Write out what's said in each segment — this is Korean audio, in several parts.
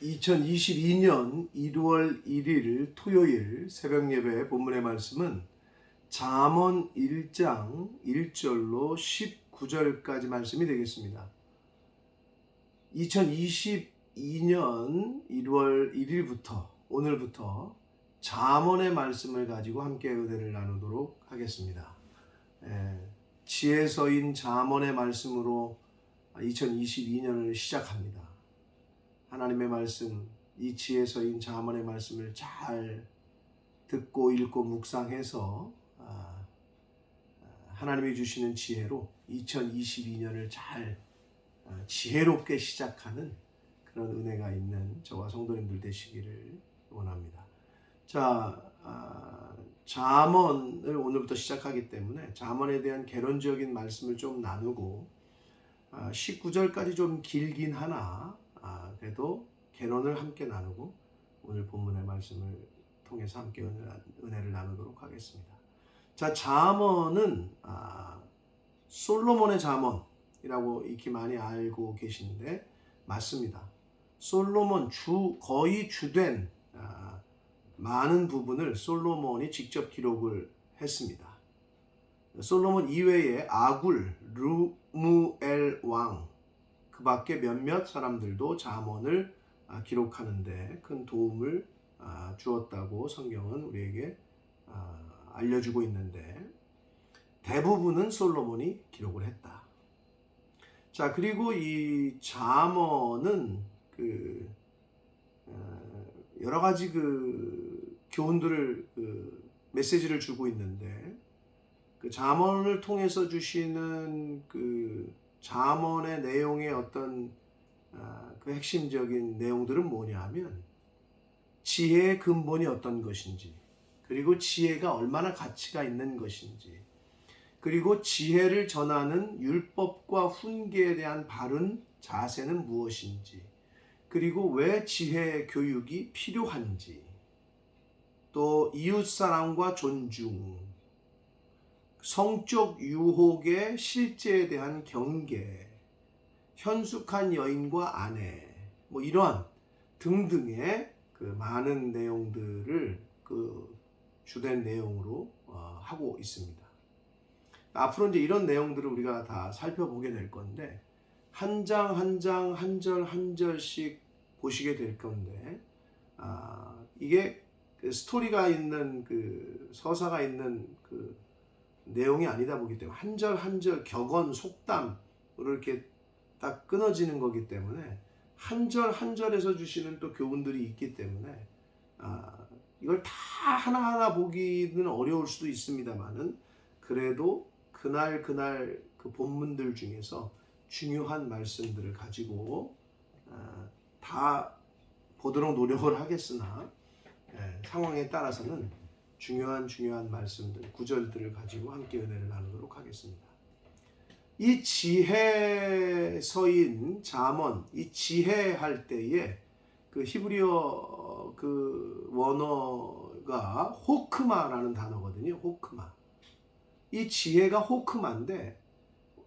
2022년 1월 1일 토요일 새벽 예배 본문의 말씀은 잠언 1장 1절로 19절까지 말씀이 되겠습니다. 2022년 1월 1일부터 오늘부터 잠언의 말씀을 가지고 함께 은혜를 나누도록 하겠습니다. 지혜서인 잠언의 말씀으로 2022년을 시작합니다. 하나님의 말씀, 이 지혜서인 잠언의 말씀을 잘 듣고 읽고 묵상해서 하나님이 주시는 지혜로 2022년을 잘 지혜롭게 시작하는 그런 은혜가 있는 저와 성도님들 되시기를 원합니다. 자, 잠언을 오늘부터 시작하기 때문에 잠언에 대한 개론적인 말씀을 좀 나누고 19절까지 좀 길긴 하나 그래도 개론을 함께 나누고 오늘 본문의 말씀을 통해서 함께 은혜를 나누도록 하겠습니다. 자, 잠언은 솔로몬의 잠언이라고 익히 많이 알고 계신데 맞습니다. 솔로몬 거의 주된 많은 부분을 솔로몬이 직접 기록을 했습니다. 솔로몬 이외에 아굴, 르무엘 왕 그 밖에 몇몇 사람들도 잠언을 기록하는데 큰 도움을 주었다고 성경은 우리에게 알려주고 있는데 대부분은 솔로몬이 기록을 했다. 자, 그리고 이 잠언은 여러 가지 교훈들을 메시지를 주고 있는데 그 잠언을 통해서 주시는 잠언의 내용의 어떤 그 핵심적인 내용들은 뭐냐면 지혜의 근본이 어떤 것인지, 그리고 지혜가 얼마나 가치가 있는 것인지, 그리고 지혜를 전하는 율법과 훈계에 대한 바른 자세는 무엇인지, 그리고 왜 지혜 교육이 필요한지, 또 이웃사랑과 존중, 성적 유혹의 실제에 대한 경계, 현숙한 여인과 아내, 이런 등등의 많은 내용들을 주된 내용으로 하고 있습니다. 앞으로 이제 이런 내용들을 우리가 다 살펴보게 될 건데 한 장 한 장 한 절 한 절씩 보시게 될 건데 이게 스토리가 있는 서사가 있는 내용이 아니다 보기 때문에 한 절 한 절 격언 속담으로 이렇게 딱 끊어지는 거기 때문에 한 절 한 절에서 주시는 또 교훈들이 있기 때문에 이걸 다 하나하나 보기는 어려울 수도 있습니다만은 그래도 그날 그 본문들 중에서 중요한 말씀들을 가지고 다 보도록 노력을 하겠으나 상황에 따라서는 중요한 말씀들, 구절들을 가지고 함께 은혜를 나누도록 하겠습니다. 이 지혜서인 잠언, 이 지혜할 때에 히브리어 원어가 호크마라는 단어거든요. 호크마. 이 지혜가 호크마인데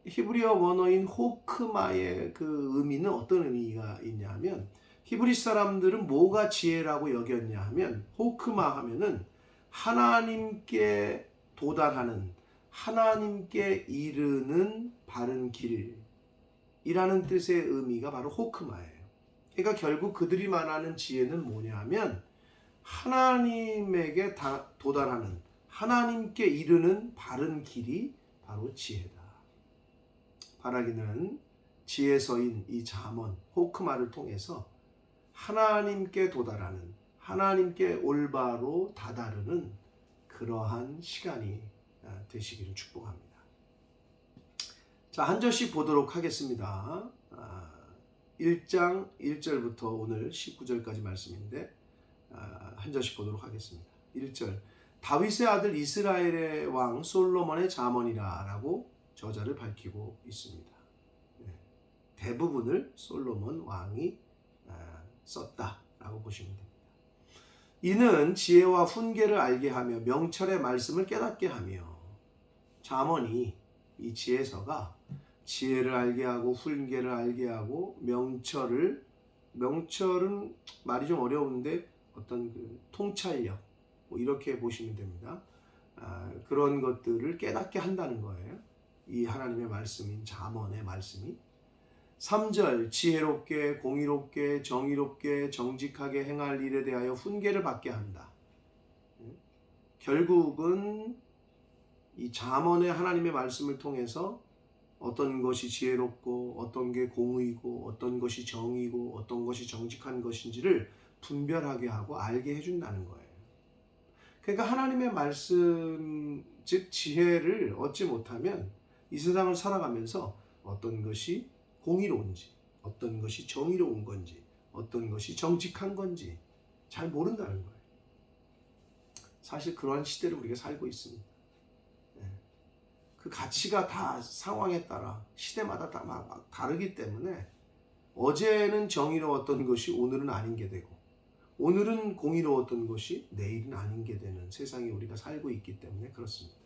히브리어 원어인 호크마의 의미는 어떤 의미가 있냐면 히브리 사람들은 뭐가 지혜라고 여겼냐 하면 호크마 하면은 하나님께 도달하는, 하나님께 이르는 바른 길이라는 뜻의 의미가 바로 호크마예요. 그러니까 결국 그들이 말하는 지혜는 뭐냐 하면 하나님에게 도달하는, 하나님께 이르는 바른 길이 바로 지혜다. 바라기는 지혜서인 이 잠언, 호크마를 통해서 하나님께 도달하는, 하나님께 올바로 다다르는 그러한 시간이 되시기를 축복합니다. 자, 한 절씩 보도록 하겠습니다. 1장 1절부터 오늘 19절까지 말씀인데 한 절씩 보도록 하겠습니다. 1절, 다윗의 아들 이스라엘의 왕 솔로몬의 잠언이라 라고 저자를 밝히고 있습니다. 대부분을 솔로몬 왕이 썼다라고 보시면 됩니다. 이는 지혜와 훈계를 알게 하며 명철의 말씀을 깨닫게 하며, 잠언이, 이 지혜서가 지혜를 알게 하고 훈계를 알게 하고 명철을 명철은 말이 좀 어려운데 어떤 그 통찰력 뭐 이렇게 보시면 됩니다. 그런 것들을 깨닫게 한다는 거예요. 이 하나님의 말씀인 잠언의 말씀이. 3절 지혜롭게 공의롭게 정의롭게 정직하게 행할 일에 대하여 훈계를 받게 한다. 결국은 이 잠언의 하나님의 말씀을 통해서 어떤 것이 지혜롭고 어떤 게 공의고 어떤 것이 정의고 어떤 것이 정직한 것인지를 분별하게 하고 알게 해준다는 거예요. 그러니까 하나님의 말씀 즉 지혜를 얻지 못하면 이 세상을 살아가면서 어떤 것이 공의로운지 어떤 것이 정의로운 건지 어떤 것이 정직한 건지 잘 모른다는 거예요. 사실 그러한 시대를 우리가 살고 있습니다. 그 가치가 다 상황에 따라 시대마다 다 막 다르기 때문에 어제는 정의로웠던 것이 오늘은 아닌 게 되고 오늘은 공의로웠던 것이 내일은 아닌 게 되는 세상에 우리가 살고 있기 때문에 그렇습니다.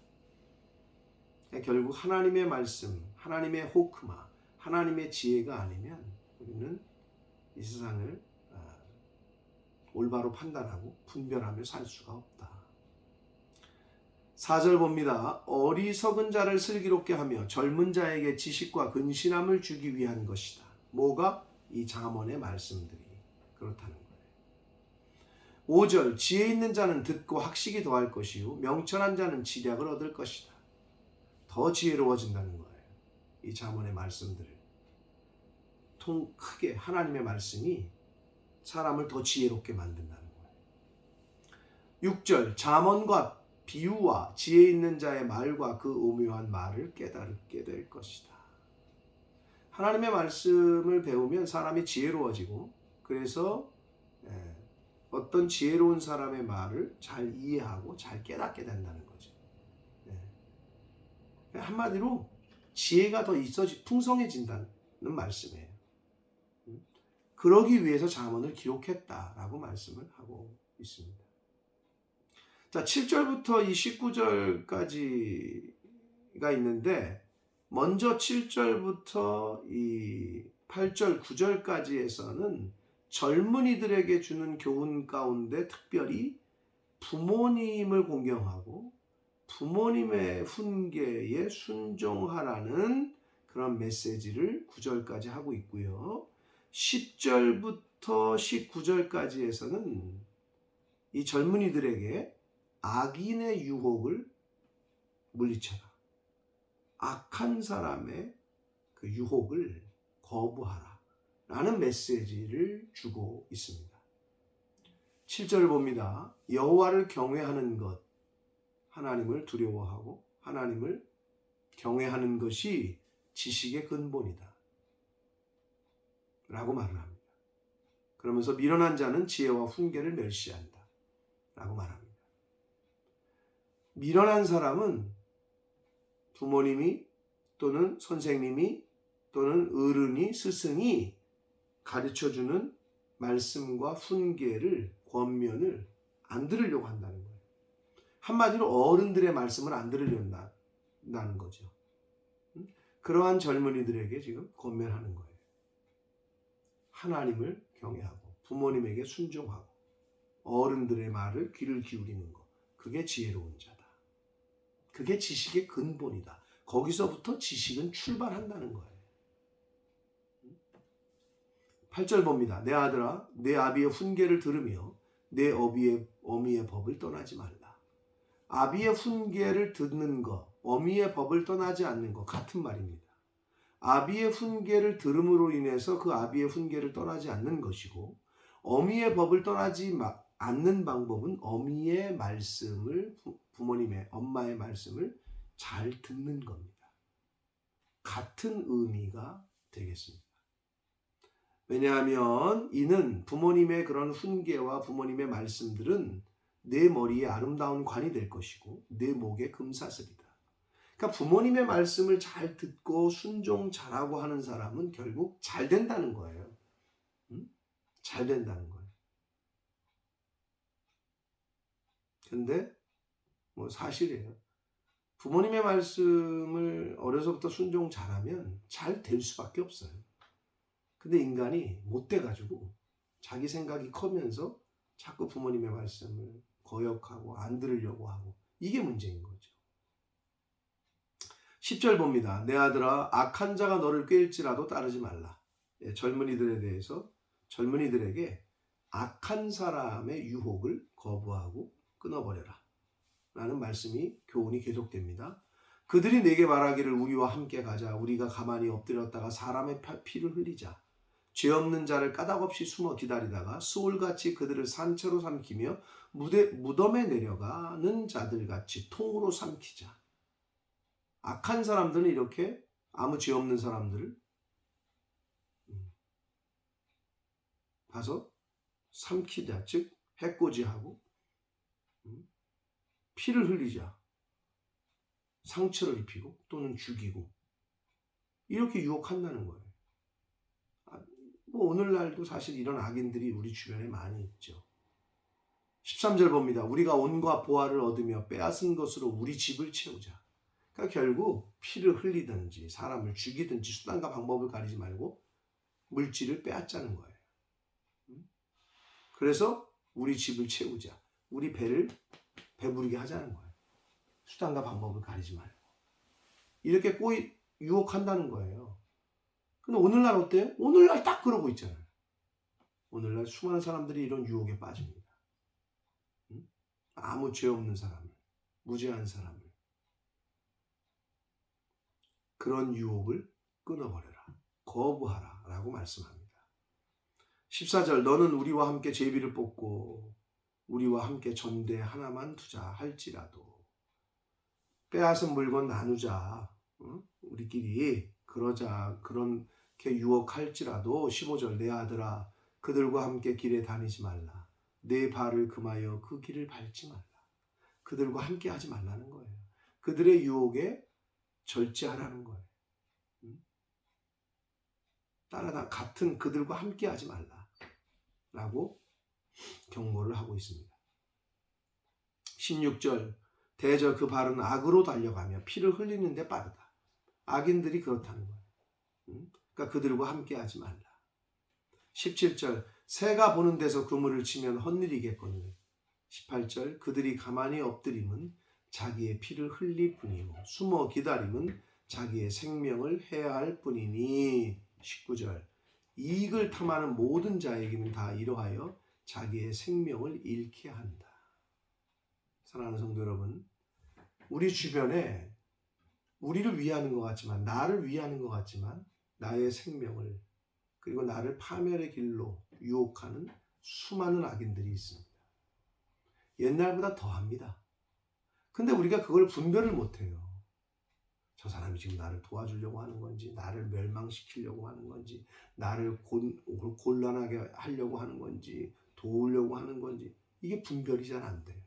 결국 하나님의 말씀, 하나님의 호크마, 하나님의 지혜가 아니면 우리는 이 세상을 올바로 판단하고 분별하며 살 수가 없다. 4절 봅니다. 어리석은 자를 슬기롭게 하며 젊은 자에게 지식과 근신함을 주기 위한 것이다. 뭐가? 이 잠언의 말씀들이 그렇다는 거예요. 5절 지혜 있는 자는 듣고 학식이 더할 것이요 명철한 자는 지략을 얻을 것이다. 더 지혜로워진다는 거예요. 이 잠언의 말씀들을 크게 하나님의 말씀이 사람을 더 지혜롭게 만든다는 거예요. 6절 잠언과 비유와 지혜 있는 자의 말과 그 오묘한 말을 깨닫게 될 것이다. 하나님의 말씀을 배우면 사람이 지혜로워지고 그래서 어떤 지혜로운 사람의 말을 잘 이해하고 잘 깨닫게 된다는 거죠. 한마디로 지혜가 더 풍성해진다는 말씀이에요. 그러기 위해서 잠언을 기록했다라고 말씀을 하고 있습니다. 자, 7절부터 이 19절까지가 있는데 먼저 7절부터 이 8절, 9절까지에서는 젊은이들에게 주는 교훈 가운데 특별히 부모님을 공경하고 부모님의 훈계에 순종하라는 그런 메시지를 9절까지 하고 있고요. 10절부터 19절까지에서는 이 젊은이들에게 악인의 유혹을 물리쳐라. 악한 사람의 그 유혹을 거부하라. 라는 메시지를 주고 있습니다. 7절 봅니다. 여호와를 경외하는 것, 하나님을 두려워하고 하나님을 경외하는 것이 지식의 근본이다. 라고 말을 합니다. 그러면서 미련한 자는 지혜와 훈계를 멸시한다. 라고 말합니다. 미련한 사람은 부모님이 또는 선생님이 또는 어른이 스승이 가르쳐주는 말씀과 훈계를 권면을 안 들으려고 한다는 거예요. 한마디로 어른들의 말씀을 안 들으려는 거죠. 그러한 젊은이들에게 지금 권면하는 거예요. 하나님을 경외하고 부모님에게 순종하고 어른들의 말을 귀를 기울이는 것. 그게 지혜로운 자다. 그게 지식의 근본이다. 거기서부터 지식은 출발한다는 거예요. 8절 봅니다. 내 아들아 내 아비의 훈계를 들으며 내 어미의 법을 떠나지 말라. 아비의 훈계를 듣는 것, 어미의 법을 떠나지 않는 것 같은 말입니다. 아비의 훈계를 들음으로 인해서 그 아비의 훈계를 떠나지 않는 것이고 어미의 법을 떠나지 않는 방법은 어미의 말씀을 부모님의 엄마의 말씀을 잘 듣는 겁니다. 같은 의미가 되겠습니다. 왜냐하면 이는 부모님의 그런 훈계와 부모님의 말씀들은 내 머리에 아름다운 관이 될 것이고 내 목에 금사슬이다. 그러니까 부모님의 말씀을 잘 듣고 순종 잘하고 하는 사람은 결국 잘 된다는 거예요. 잘 된다는 거예요. 근데 뭐 사실이에요. 부모님의 말씀을 어려서부터 순종 잘하면 잘 될 수밖에 없어요. 근데 인간이 못 돼가지고 자기 생각이 커면서 자꾸 부모님의 말씀을 거역하고 안 들으려고 하고, 이게 문제인 거죠. 10절 봅니다. 내 아들아, 악한 자가 너를 꾀일지라도 따르지 말라. 젊은이들에 대해서, 젊은이들에게 악한 사람의 유혹을 거부하고 끊어버려라 라는 말씀이, 교훈이 계속됩니다. 그들이 내게 말하기를 우리와 함께 가자. 우리가 가만히 엎드렸다가 사람의 피를 흘리자. 죄 없는 자를 까닭없이 숨어 기다리다가 수올같이 그들을 산채로 삼키며 무덤에 내려가는 자들같이 통으로 삼키자. 악한 사람들은 이렇게 아무 죄 없는 사람들을 가서 삼키자, 즉 해코지하고 피를 흘리자, 상처를 입히고 또는 죽이고, 이렇게 유혹한다는 거예요. 뭐 오늘날도 사실 이런 악인들이 우리 주변에 많이 있죠. 13절 봅니다. 우리가 온과 보화를 얻으며 빼앗은 것으로 우리 집을 채우자. 그러니까 결국 피를 흘리든지 사람을 죽이든지 수단과 방법을 가리지 말고 물질을 빼앗자는 거예요. 그래서 우리 집을 채우자. 우리 배를 배부르게 하자는 거예요. 수단과 방법을 가리지 말고. 이렇게 꼬이 유혹한다는 거예요. 근데 오늘날 어때요? 오늘날 딱 그러고 있잖아요. 오늘날 수많은 사람들이 이런 유혹에 빠집니다. 아무 죄 없는 사람을, 무죄한 사람을, 그런 유혹을 끊어버려라, 거부하라 라고 말씀합니다. 14절 너는 우리와 함께 제비를 뽑고 우리와 함께 전대 하나만 두자 할지라도, 빼앗은 물건 나누자, 우리끼리 그러자, 그렇게 유혹할지라도 15절 내 아들아 그들과 함께 길에 다니지 말라. 내 발을 금하여 그 길을 밟지 말라. 그들과 함께 하지 말라는 거예요. 그들의 유혹에 절제하라는 거예요. 같은 그들과 함께 하지 말라 라고 경고를 하고 있습니다. 16절 대저 그 발은 악으로 달려가며 피를 흘리는 데 빠르다. 악인들이 그렇다는 거예요. 그러니까 그들과 함께 하지 말라. 17절 새가 보는 데서 그물을 치면 헛일이겠거늘. 18절 그들이 가만히 엎드림은 자기의 피를 흘릴 뿐이요 숨어 기다림은 자기의 생명을 해야 할 뿐이니. 19절 이익을 탐하는 모든 자에게는 다 이러하여 자기의 생명을 잃게 한다. 사랑하는 성도 여러분, 우리 주변에 우리를 위하는 것 같지만, 나를 위하는 것 같지만 나의 생명을, 그리고 나를 파멸의 길로 유혹하는 수많은 악인들이 있습니다. 옛날보다 더합니다. 근데 우리가 그걸 분별을 못해요. 저 사람이 지금 나를 도와주려고 하는 건지, 나를 멸망시키려고 하는 건지, 나를 곤란하게 하려고 하는 건지, 도우려고 하는 건지, 이게 분별이 잘 안 돼요.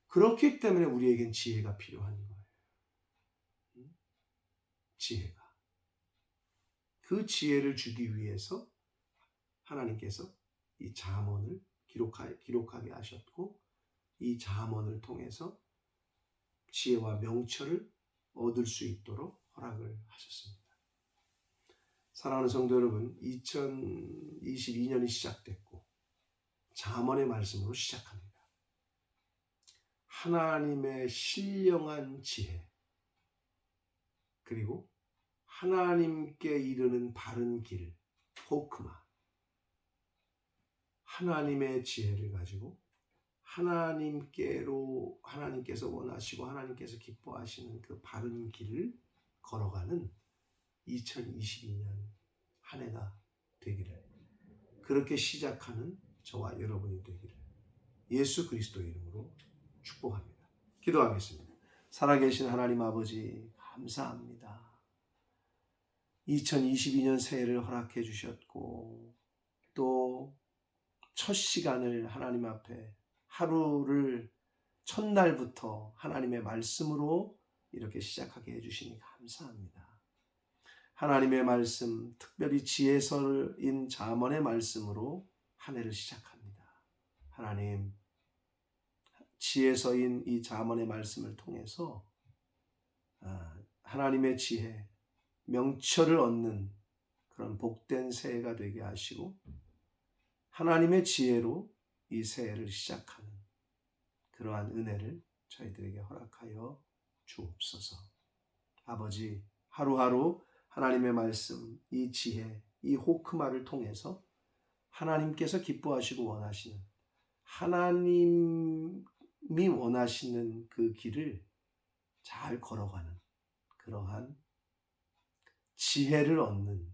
그렇기 때문에 우리에겐 지혜가 필요한 거예요. 지혜가. 그 지혜를 주기 위해서 하나님께서 이 잠언을 기록하게 하셨고, 이 잠언을 통해서 지혜와 명철을 얻을 수 있도록 허락을 하셨습니다. 사랑하는 성도 여러분, 2022년이 시작됐고 잠언의 말씀으로 시작합니다. 하나님의 신령한 지혜, 그리고 하나님께 이르는 바른 길, 호크마, 하나님의 지혜를 가지고 하나님께서 원하시고 하나님께서 기뻐하시는 그 바른 길을 걸어가는 2022년 한 해가 되기를, 그렇게 시작하는 저와 여러분이 되기를 예수 그리스도의 이름으로 축복합니다. 기도하겠습니다. 살아계신 하나님 아버지, 감사합니다. 2022년 새해를 허락해 주셨고, 또 첫 시간을 하나님 앞에, 하루를 첫날부터 하나님의 말씀으로 이렇게 시작하게 해주시니 감사합니다. 하나님의 말씀, 특별히 지혜서인 잠언의 말씀으로 한 해를 시작합니다. 하나님, 지혜서인 이 잠언의 말씀을 통해서 하나님의 지혜, 명철을 얻는 그런 복된 새해가 되게 하시고, 하나님의 지혜로 이 새해를 시작하는 그러한 은혜를 저희들에게 허락하여 주옵소서. 아버지, 하루하루 하나님의 말씀, 이 지혜, 이 호크마를 통해서 하나님께서 기뻐하시고 원하시는, 하나님이 원하시는 그 길을 잘 걸어가는 그러한 지혜를 얻는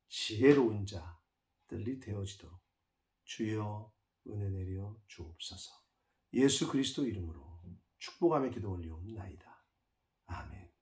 지혜로운 자들이 되어지도록 주여 은혜 내려 주옵소서. 예수 그리스도 이름으로 축복하며 기도 올리옵나이다. 아멘.